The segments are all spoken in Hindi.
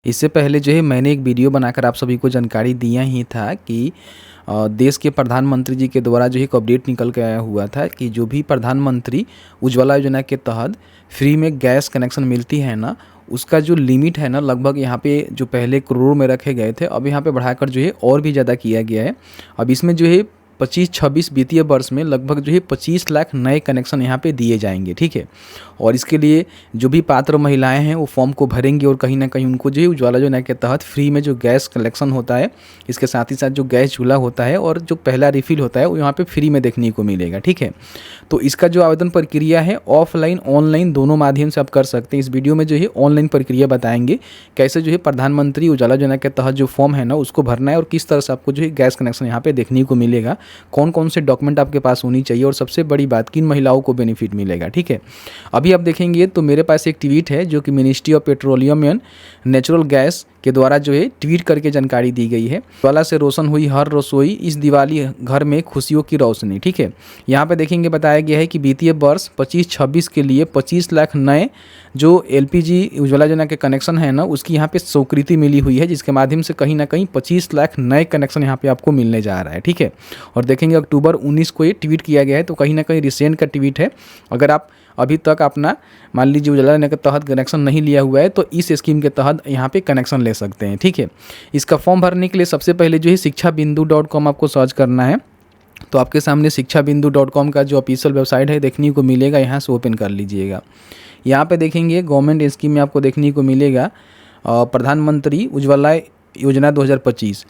इससे पहले जो है मैंने एक वीडियो बनाकर आप सभी को जानकारी दिया ही था कि देश के प्रधानमंत्री जी के द्वारा जो एक अपडेट निकल के आया हुआ था कि जो भी प्रधानमंत्री उज्ज्वला योजना के तहत फ्री में गैस कनेक्शन मिलती है ना, उसका जो लिमिट है ना, लगभग यहाँ पे जो पहले करोड़ में रखे गए थे अब यहाँ पे बढ़ाकर जो है और भी ज़्यादा किया गया है। अब इसमें जो है 25-26 वित्तीय वर्ष में लगभग जो है 25 लाख नए कनेक्शन यहाँ पे दिए जाएंगे। ठीक है, और इसके लिए जो भी पात्र महिलाएं हैं वो फॉर्म को भरेंगी और कहीं ना कहीं उनको जो है उज्ज्वला योजना के तहत फ्री में जो गैस कलेक्शन होता है, इसके साथ ही साथ जो गैस चूल्हा होता है और जो पहला रिफिल होता है वो यहाँ पे फ्री में देखने को मिलेगा। ठीक है, तो इसका जो आवेदन प्रक्रिया है ऑफलाइन ऑनलाइन दोनों माध्यम से आप कर सकते हैं। इस वीडियो में जो है ऑनलाइन प्रक्रिया बताएंगे कैसे जो है प्रधानमंत्री उज्ज्वला योजना के तहत जो फॉर्म है ना उसको भरना है और किस तरह से आपको जो है गैस कनेक्शन यहाँ पे देखने को मिलेगा, कौन कौन से डॉक्यूमेंट आपके पास होनी चाहिए और सबसे बड़ी बात किन महिलाओं को बेनिफिट मिलेगा। ठीक है, अभी आप देखेंगे तो मेरे पास एक ट्वीट है जो कि ministry of petroleum and natural gas के द्वारा जो है ट्वीट करके जानकारी दी गई है। उज्ज्वला से रोशन हुई हर रसोई, इस दिवाली घर में खुशियों की रोशनी। ठीक है, यहाँ पे देखेंगे बताया गया है कि वित्तीय वर्ष 25-26 के लिए 25 लाख नए जो एलपीजी उज्ज्वला योजना के कनेक्शन है ना उसकी यहाँ पे स्वीकृति मिली हुई है, जिसके माध्यम से कहीं ना कहीं 25 लाख नए कनेक्शन यहाँ पे आपको मिलने जा रहा है। ठीक है, और देखेंगे अक्टूबर 19 को ये ट्वीट किया गया है, तो कहीं ना कहीं रिसेंट का ट्वीट है। अगर आप अभी तक अपना मान लीजिए उज्ज्वला योजना के तहत कनेक्शन नहीं लिया हुआ है तो इस स्कीम के तहत यहाँ पे कनेक्शन ले सकते हैं। ठीक है, इसका फॉर्म भरने के लिए सबसे पहले जो है शिक्षाबिंदु.com आपको सर्च करना है। तो आपके सामने शिक्षाबिंदु.com का जो ऑफिशियल वेबसाइट है देखने को मिलेगा, यहाँ से ओपन कर लीजिएगा। यहाँ पे देखेंगे गवर्नमेंट स्कीम में आपको देखने को मिलेगा प्रधानमंत्री उज्ज्वला योजना 2025।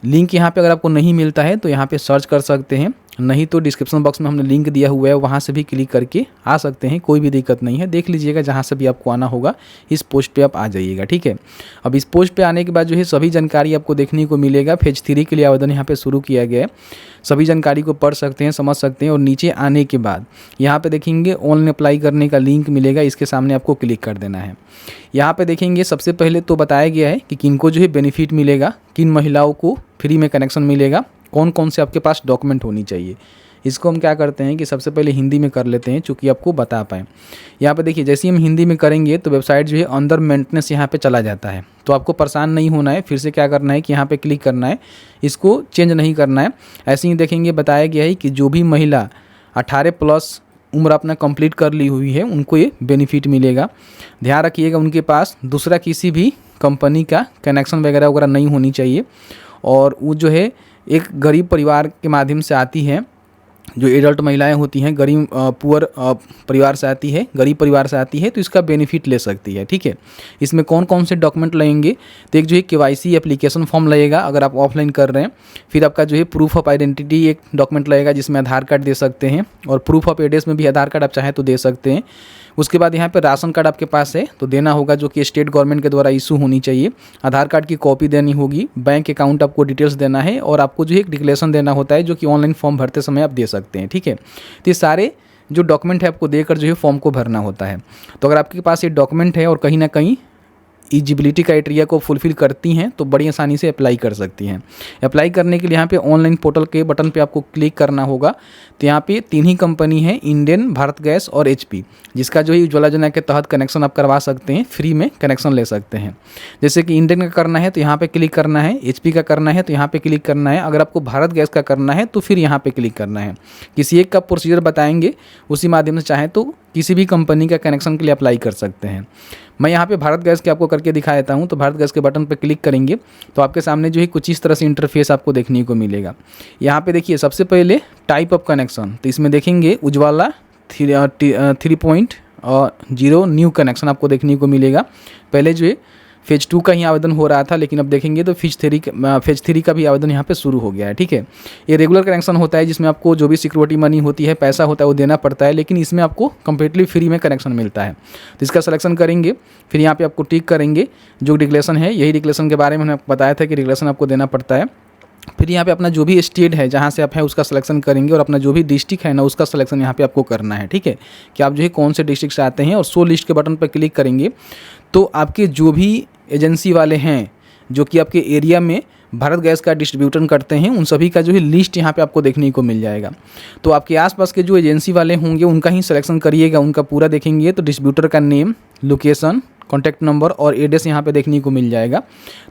लिंक यहाँ पे अगर आपको नहीं मिलता है तो यहाँ पे सर्च कर सकते हैं, नहीं तो डिस्क्रिप्शन बॉक्स में हमने लिंक दिया हुआ है, वहाँ से भी क्लिक करके आ सकते हैं, कोई भी दिक्कत नहीं है। देख लीजिएगा जहाँ से भी आपको आना होगा इस पोस्ट पे आप आ जाइएगा। ठीक है, अब इस पोस्ट पे आने के बाद जो है सभी जानकारी आपको देखने को मिलेगा। फेज 3 के लिए आवेदन यहाँ पे शुरू किया गया है, सभी जानकारी को पढ़ सकते हैं, समझ सकते हैं। और नीचे आने के बाद यहाँ पे देखेंगे ऑनलाइन अप्लाई करने का लिंक मिलेगा, इसके सामने आपको क्लिक कर देना है। यहाँ पे देखेंगे सबसे पहले तो बताया गया है कि किनको जो है बेनिफिट मिलेगा, किन महिलाओं को फ्री में कनेक्शन मिलेगा, कौन कौन से आपके पास डॉक्यूमेंट होनी चाहिए। इसको हम क्या करते हैं कि सबसे पहले हिंदी में कर लेते हैं चूँकि आपको बता पाएँ। यहाँ पे देखिए जैसे ही हम हिंदी में करेंगे तो वेबसाइट जो है अंडर मेंटेनेंस यहाँ पे चला जाता है, तो आपको परेशान नहीं होना है। फिर से क्या करना है कि यहाँ पे क्लिक करना है, इसको चेंज नहीं करना है। ऐसे ही देखेंगे बताया गया है कि जो भी महिला 18+ उम्र अपना कंप्लीट कर ली हुई है उनको ये बेनिफिट मिलेगा। ध्यान रखिएगा उनके पास दूसरा किसी भी कंपनी का कनेक्शन वगैरह नहीं होनी चाहिए, और वो जो है एक गरीब परिवार के माध्यम से आती हैं। जो एडल्ट महिलाएं होती हैं गरीब पुअर परिवार से आती है, गरीब परिवार से आती है, तो इसका बेनिफिट ले सकती है। ठीक है, इसमें कौन कौन से डॉक्यूमेंट लगेंगे तो एक जो है KYC एप्लीकेशन फॉर्म लगेगा अगर आप ऑफलाइन कर रहे हैं। फिर आपका जो है प्रूफ ऑफ आइडेंटिटी एक डॉक्यूमेंट लगेगा जिसमें आधार कार्ड दे सकते हैं, और प्रूफ ऑफ एड्रेस में भी आधार कार्ड आप चाहें तो दे सकते हैं। उसके बाद यहाँ पे राशन कार्ड आपके पास है तो देना होगा, जो कि स्टेट गवर्नमेंट के द्वारा इशू होनी चाहिए। आधार कार्ड की कॉपी देनी होगी, बैंक अकाउंट आपको डिटेल्स देना है, और आपको जो है एक डिक्लेरेशन देना होता है जो कि ऑनलाइन फॉर्म भरते समय आप दे सकते हैं। ठीक है, तो ये सारे जो डॉक्यूमेंट है आपको देकर जो है फॉर्म को भरना होता है। तो अगर आपके पास ये डॉक्यूमेंट है और कहीं ना कहीं एलिजिबिलिटी क्राइटेरिया को फुलफिल करती हैं तो बड़ी आसानी से अप्लाई कर सकती हैं। अप्लाई करने के लिए यहाँ पे ऑनलाइन पोर्टल के बटन पे आपको क्लिक करना होगा। तो यहाँ पे 3 ही कंपनी है, इंडियन, भारत गैस और HP, जिसका जो है उज्ज्वला योजना के तहत कनेक्शन आप करवा सकते हैं, फ्री में कनेक्शन ले सकते हैं। जैसे कि इंडियन का करना है तो यहाँ पे क्लिक करना है, HP का करना है तो यहाँ पे क्लिक करना है, अगर आपको भारत गैस का करना है तो फिर यहाँ पे क्लिक करना है। किसी एक का प्रोसीजर बताएंगे, उसी माध्यम से चाहें तो किसी भी कंपनी का कनेक्शन के लिए अप्लाई कर सकते हैं। मैं यहाँ पे भारत गैस के आपको करके दिखा देता हूँ। तो भारत गैस के बटन पर क्लिक करेंगे तो आपके सामने जो है कुछ इस तरह से इंटरफेस आपको देखने को मिलेगा। यहाँ पे देखिए सबसे पहले टाइप ऑफ कनेक्शन, तो इसमें देखेंगे उज्ज्वला 3.0 न्यू कनेक्शन आपको देखने को मिलेगा। पहले जो है फेज 2 का ही आवेदन हो रहा था, लेकिन अब देखेंगे तो फेज 3 का भी आवेदन यहाँ पे शुरू हो गया है। ठीक है, ये रेगुलर कनेक्शन होता है जिसमें आपको जो भी सिक्योरिटी मनी होती है, पैसा होता है वो देना पड़ता है, लेकिन इसमें आपको कम्प्लीटली फ्री में कनेक्शन मिलता है। तो इसका सिलेक्शन करेंगे, फिर यहाँ पे आपको टिक करेंगे जो डिक्लेरेशन है, यही डिक्लेरेशन के बारे में मैंने बताया था कि डिक्लेरेशन आपको देना पड़ता है। फिर यहाँ पे अपना जो भी स्टेट है जहाँ से आप हैं उसका सिलेक्शन करेंगे, और अपना जो भी डिस्ट्रिक्ट है ना उसका सिलेक्शन यहाँ पे आपको करना है। ठीक है, कि आप जो है कौन से डिस्ट्रिक्ट से आते हैं, और शो लिस्ट के बटन पर क्लिक करेंगे तो आपके जो भी एजेंसी वाले हैं जो कि आपके एरिया में भारत गैस का डिस्ट्रीब्यूटर करते हैं, उन सभी का जो है लिस्ट यहाँ पे आपको देखने को मिल जाएगा। तो आपके आसपास के जो एजेंसी वाले होंगे उनका ही सिलेक्शन करिएगा, उनका पूरा देखेंगे तो डिस्ट्रीब्यूटर का नेम, लोकेशन, कॉन्टैक्ट नंबर और एड्रेस यहाँ पे देखने को मिल जाएगा।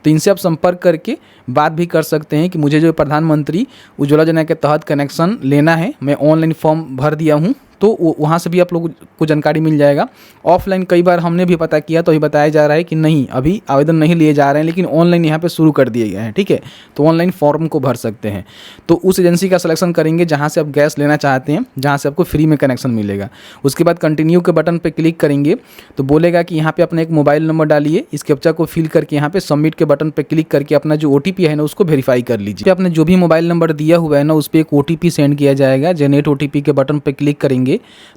तो इनसे आप संपर्क करके बात भी कर सकते हैं कि मुझे जो प्रधानमंत्री उज्ज्वला योजना के तहत कनेक्शन लेना है, मैं ऑनलाइन फॉर्म भर दिया हूँ, तो वहाँ से भी आप लोग को जानकारी मिल जाएगा। ऑफलाइन कई बार हमने भी पता किया तो ये बताया जा रहा है कि नहीं, अभी आवेदन नहीं लिए जा रहे हैं, लेकिन ऑनलाइन यहाँ पे शुरू कर दिए गए हैं। ठीक है, तो ऑनलाइन फॉर्म को भर सकते हैं। तो उस एजेंसी का सिलेक्शन करेंगे जहाँ से आप गैस लेना चाहते हैं, जहाँ से आपको फ्री में कनेक्शन मिलेगा। उसके बाद कंटिन्यू के बटन पर क्लिक करेंगे तो बोलेगा कि यहाँ पर अपना एक मोबाइल नंबर डालिए, इस कैप्चा को फिल करके यहाँ पे सबमिट के बटन पर क्लिक करके अपना जो OTP है ना उसको वेरीफाई कर लीजिए। आपने जो भी मोबाइल नंबर दिया हुआ है ना उस पर एक OTP सेंड किया जाएगा। जनरेट OTP के बटन पर क्लिक करेंगे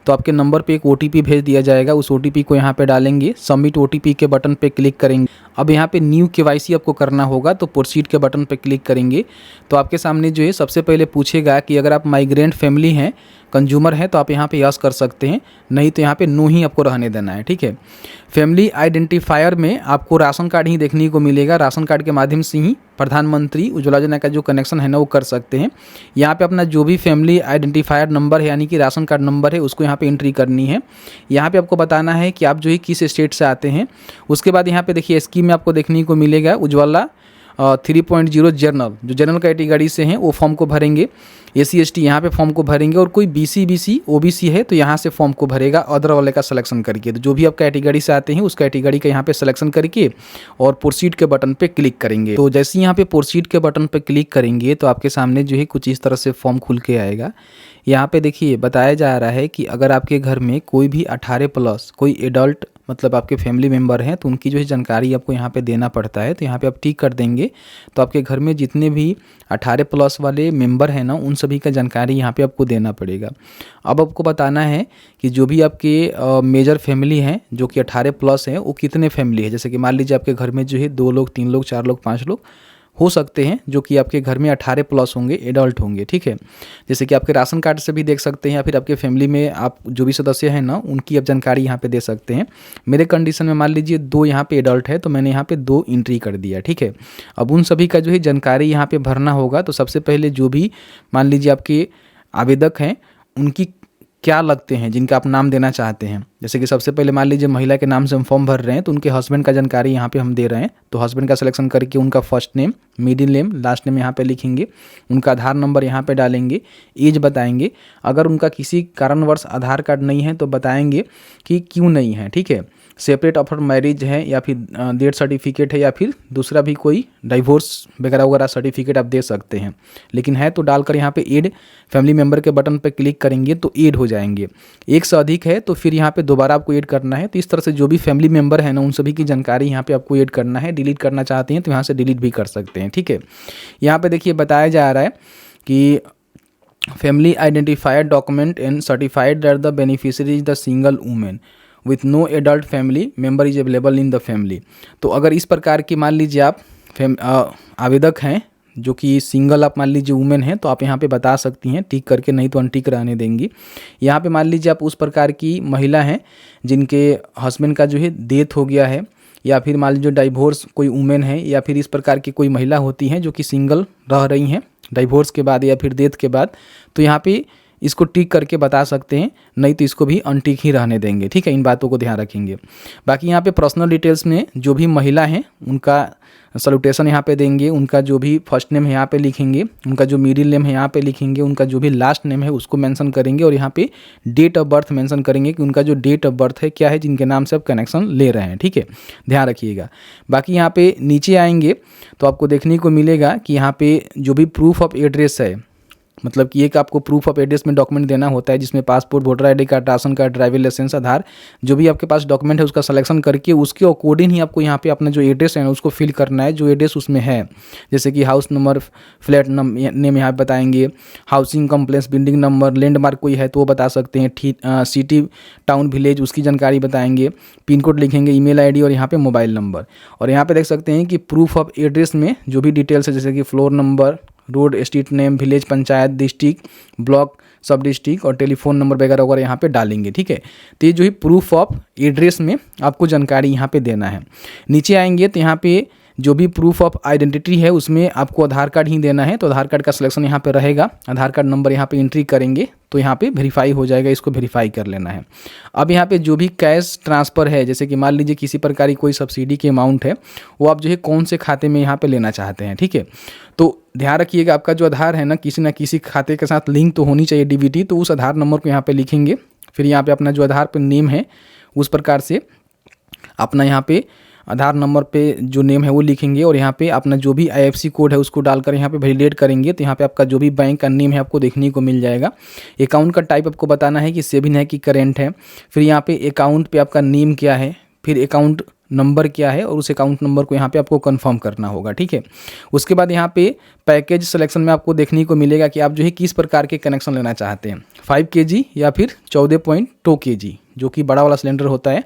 तो आपके नंबर पे एक OTP भेज दिया जाएगा। उस OTP को यहाँ पे डालेंगे, सबमिट OTP के बटन पे क्लिक करेंगे। अब यहाँ पे न्यू KYC आपको करना होगा, तो प्रोसीड के बटन पे क्लिक करेंगे तो आपके सामने जो है सबसे पहले पूछेगा कि अगर आप माइग्रेंट फैमिली हैं, कंज्यूमर है, तो आप यहाँ पे यस कर सकते हैं, नहीं तो यहाँ पे नो ही आपको रहने देना है। ठीक है, फैमिली आइडेंटिफायर में आपको राशन कार्ड ही देखने को मिलेगा। राशन कार्ड के माध्यम से ही प्रधानमंत्री उज्ज्वला योजना का जो कनेक्शन है ना वो कर सकते हैं। यहाँ पे अपना जो भी फैमिली आइडेंटिफायर नंबर है यानी कि राशन कार्ड नंबर है उसको यहाँ पे एंट्री करनी है। यहाँ पे आपको बताना है कि आप जो है किस स्टेट से आते हैं। उसके बाद यहाँ पे देखिए स्कीम में आपको देखने को मिलेगा उज्ज्वला 3.0 जनरल कैटेगरी से हैं वो फॉर्म को भरेंगे। SC ST यहाँ पे फॉर्म को भरेंगे और कोई BC BC OBC है तो यहाँ से फॉर्म को भरेगा अदर वाले का सिलेक्शन करके। तो जो भी आप कैटेगरी से आते हैं उस कैटेगरी का यहाँ पे सिलेक्शन करके और प्रोसीड के बटन पे क्लिक करेंगे। तो जैसे यहाँ पे प्रोसीड के बटन पे क्लिक करेंगे तो आपके सामने जो है कुछ इस तरह से फॉर्म खुल के आएगा। यहाँ पे देखिए बताया जा रहा है कि अगर आपके घर में कोई भी 18+ कोई एडल्ट मतलब आपके फैमिली मेम्बर हैं तो उनकी जो है जानकारी आपको यहाँ पे देना पड़ता है। तो यहाँ पे आप टिक कर देंगे तो आपके घर में जितने भी 18+ वाले मेंबर हैं ना उन सभी का जानकारी यहाँ पे आपको देना पड़ेगा। अब आपको बताना है कि जो भी आपके मेजर फैमिली हैं जो कि 18+ हैं वो कितने फैमिली है। जैसे कि मान लीजिए आपके घर में जो है 2 लोग 3 लोग 4 लोग 5 लोग हो सकते हैं जो कि आपके घर में 18+ होंगे, एडल्ट होंगे। ठीक है, जैसे कि आपके राशन कार्ड से भी देख सकते हैं या फिर आपके फैमिली में आप जो भी सदस्य हैं ना उनकी आप जानकारी यहाँ पे दे सकते हैं। मेरे कंडीशन में मान लीजिए 2 यहाँ पे एडल्ट है तो मैंने यहाँ पे 2 एंट्री कर दिया। ठीक है, अब उन सभी का जो है जानकारी यहाँ पे भरना होगा। तो सबसे पहले जो भी मान लीजिए आपके आवेदक हैं उनकी क्या लगते हैं जिनका आप नाम देना चाहते हैं। जैसे कि सबसे पहले मान लीजिए महिला के नाम से हम फॉर्म भर रहे हैं तो उनके हस्बैंड का जानकारी यहाँ पे हम दे रहे हैं। तो हस्बैंड का सिलेक्शन करके उनका first name, middle name, last name यहाँ पे लिखेंगे, उनका आधार नंबर यहाँ पे डालेंगे, एज बताएंगे। अगर उनका किसी कारणवश आधार कार्ड नहीं है तो बताएंगे कि क्यों नहीं है। ठीक है, सेपरेट आफ्टर मैरिज है या फिर डेथ सर्टिफिकेट है या फिर दूसरा भी कोई डाइवोर्स वगैरह वगैरह सर्टिफिकेट आप दे सकते हैं। लेकिन है तो डालकर यहाँ पे ऐड फैमिली मेम्बर के बटन पे क्लिक करेंगे तो ऐड हो जाएंगे। एक से अधिक है तो फिर यहाँ पे दोबारा आपको ऐड करना है। तो इस तरह से जो भी फैमिली मेम्बर है ना उन सभी की जानकारी यहाँ पे आपको ऐड करना है। डिलीट करना चाहते हैं तो यहाँ से डिलीट भी कर सकते हैं। ठीक है, यहाँ पे देखिए बताया जा रहा है कि family identifier document and certified that the beneficiary is the single women with no adult family member is available in the family. तो अगर इस प्रकार की मान लीजिए आप आवेदक हैं जो कि सिंगल आप मान लीजिए वुमेन है तो आप यहाँ पे बता सकती हैं टिक करके, नहीं तो अनटिक रहने देंगी। यहाँ पे मान लीजिए आप उस प्रकार की महिला हैं जिनके हस्बैंड का जो है डेथ हो गया है या फिर मान लीजिए डाइवोर्स कोई वुमेन है या फिर इस प्रकार की कोई महिला होती हैं जो कि सिंगल रह रही हैं डाइवोर्स के बाद या फिर डेथ के बाद, तो यहाँ पे इसको टिक करके बता सकते हैं, नहीं तो इसको भी अनटिक ही रहने देंगे। ठीक है, इन बातों को ध्यान रखेंगे। बाकी यहाँ पे पर्सनल डिटेल्स में जो भी महिला हैं उनका सैल्यूटेशन यहाँ पे देंगे, उनका जो भी फर्स्ट नेम है यहाँ पे लिखेंगे, उनका जो मिडिल नेम है यहाँ पे लिखेंगे, उनका जो भी लास्ट नेम है उसको मेंशन करेंगे और यहाँ पे डेट ऑफ बर्थ मेंशन करेंगे कि उनका जो डेट ऑफ बर्थ है क्या है जिनके नाम से आप कनेक्शन ले रहे हैं। ठीक है, ध्यान रखिएगा। बाकी यहाँ पे नीचे आएंगे तो आपको देखने को मिलेगा कि यहाँ पे जो भी प्रूफ ऑफ एड्रेस है, मतलब कि एक आपको प्रूफ ऑफ एड्रेस में डॉक्यूमेंट देना होता है जिसमें passport, voter ID card, ration card, driving licence, Aadhaar, जो भी आपके पास डॉक्यूमेंट है उसका सिलेक्शन करके उसके अकॉर्डिंग ही आपको यहाँ पे अपना जो एड्रेस है उसको फिल करना है जो एड्रेस उसमें है। जैसे कि हाउस नंबर, फ्लैट नेम यहाँ बताएंगे, housing complex, building number, landmark कोई है तो वो बता सकते हैं, सिटी, टाउन, विलेज उसकी जानकारी बताएंगे, पिन कोड लिखेंगे, ईमेल आईडी और यहाँ पे मोबाइल नंबर। और यहाँ पे देख सकते हैं कि प्रूफ ऑफ एड्रेस में जो भी डिटेल्स है जैसे कि floor number, road, street name, village, panchayat, district, block, सब डिस्ट्रिक्ट और टेलीफोन नंबर वगैरह वगैरह यहाँ पे डालेंगे। ठीक है, तो ये जो है प्रूफ ऑफ एड्रेस में आपको जानकारी यहाँ पे देना है। नीचे आएंगे तो यहाँ पे जो भी प्रूफ ऑफ आइडेंटिटी है उसमें आपको आधार कार्ड ही देना है, तो आधार कार्ड का सिलेक्शन यहाँ पे रहेगा। आधार कार्ड नंबर यहाँ पे एंट्री करेंगे तो यहाँ पे वेरीफाई हो जाएगा, इसको वेरीफाई कर लेना है। अब यहाँ पे जो भी कैश ट्रांसफ़र है, जैसे कि मान लीजिए किसी प्रकार की कोई सब्सिडी की अमाउंट है, वो आप जो है कौन से खाते में यहाँ पे लेना चाहते हैं, ठीक है। तो ध्यान रखिएगा आपका जो आधार है ना किसी खाते के साथ लिंक तो होनी चाहिए डीबीटी, तो उस आधार नंबर को यहाँ पे लिखेंगे। फिर यहाँ पे अपना जो आधार पे नेम है उस प्रकार से अपना यहाँ पे आधार नंबर पे जो नेम है वो लिखेंगे और यहाँ पे अपना जो भी IFSC कोड है उसको डालकर यहाँ पे वैलिडेट करेंगे। तो यहाँ पे आपका जो भी बैंक का नेम है आपको देखने को मिल जाएगा। अकाउंट का टाइप आपको बताना है कि सेविंग है कि करेंट है। फिर यहाँ पे अकाउंट पे आपका नेम क्या है, फिर अकाउंट नंबर क्या है और उस अकाउंट नंबर को यहाँ पे आपको कंफर्म करना होगा, ठीक है। उसके बाद यहाँ पे पैकेज सिलेक्शन में आपको देखने को मिलेगा कि आप जो है किस प्रकार के कनेक्शन लेना चाहते हैं, 5 kg या फिर 14.2 kg, जो कि बड़ा वाला सिलेंडर होता है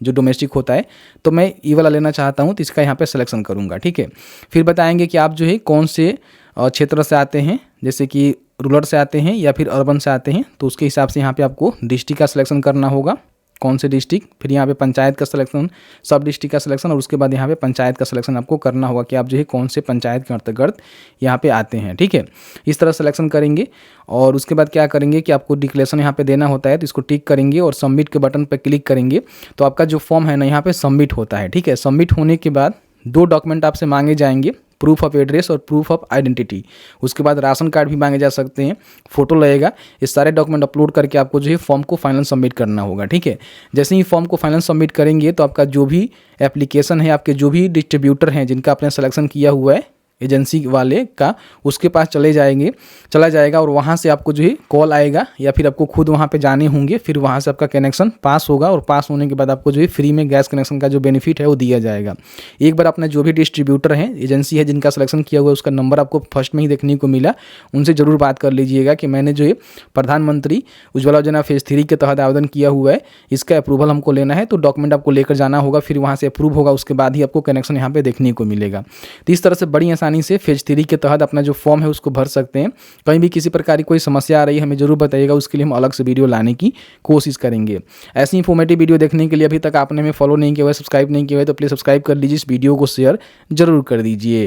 जो डोमेस्टिक होता है। तो मैं ये वाला लेना चाहता हूँ तो इसका यहाँ पे सिलेक्शन करूँगा, ठीक है। फिर बताएंगे कि आप जो है कौन से क्षेत्र से आते हैं, जैसे कि रूरल से आते हैं या फिर अर्बन से आते हैं, तो उसके हिसाब से यहाँ पे आपको डिस्ट्रिक्ट का सिलेक्शन करना होगा, कौन से डिस्ट्रिक्ट। फिर यहाँ पे पंचायत का सिलेक्शन, सब डिस्ट्रिक्ट का सिलेक्शन और उसके बाद यहाँ पे पंचायत का सिलेक्शन आपको करना होगा कि आप जो है कौन से पंचायत के अंतर्गत यहाँ पे आते हैं, ठीक है। इस तरह सिलेक्शन करेंगे और उसके बाद क्या करेंगे कि आपको डिक्लेरेशन यहाँ पे देना होता है, तो इसको टिक करेंगे और सबमिट के बटन पर क्लिक करेंगे तो आपका जो फॉर्म है ना यहाँ पे सबमिट होता है, ठीक है। सबमिट होने के बाद 2 डॉक्यूमेंट आपसे मांगे जाएंगे, प्रूफ ऑफ एड्रेस और प्रूफ ऑफ आइडेंटिटी। उसके बाद राशन कार्ड भी मांगे जा सकते हैं, फोटो लगेगा। ये सारे डॉक्यूमेंट अपलोड करके आपको जो है फॉर्म को फाइनल सबमिट करना होगा, ठीक है। जैसे ही फॉर्म को फाइनल सबमिट करेंगे तो आपका जो भी एप्लीकेशन है, आपके जो भी डिस्ट्रीब्यूटर हैं जिनका आपने सिलेक्शन किया हुआ है एजेंसी वाले का, उसके पास चला जाएगा और वहाँ से आपको जो है कॉल आएगा या फिर आपको खुद वहाँ पे जाने होंगे। फिर वहाँ से आपका कनेक्शन पास होगा और पास होने के बाद आपको जो है फ्री में गैस कनेक्शन का जो बेनिफिट है वो दिया जाएगा। एक बार अपने जो भी डिस्ट्रीब्यूटर हैं, एजेंसी है जिनका सिलेक्शन किया हुआ है, उसका नंबर आपको फर्स्ट में ही देखने को मिला, उनसे ज़रूर बात कर लीजिएगा कि मैंने जो है प्रधानमंत्री उज्ज्वला योजना फेज़ 3 के तहत आवेदन किया हुआ है, इसका अप्रूवल हमको लेना है। तो डॉक्यूमेंट आपको लेकर जाना होगा, फिर वहाँ से अप्रूव होगा, उसके बाद ही आपको कनेक्शन यहाँ पे देखने को मिलेगा। तो इस तरह से बड़ी आसानी से फेज 3 के तहत अपना जो फॉर्म है उसको भर सकते हैं। कहीं भी किसी प्रकार की कोई समस्या आ रही है हमें जरूर बताइएगा, उसके लिए हम अलग से वीडियो लाने की कोशिश करेंगे। ऐसी इंफॉर्मेटिव वीडियो देखने के लिए अभी तक आपने हमें फॉलो नहीं किया हुआ, सब्सक्राइब नहीं किया हुआ, तो प्लीज़ सब्सक्राइब कर लीजिए, इस वीडियो को शेयर जरूर कर दीजिए।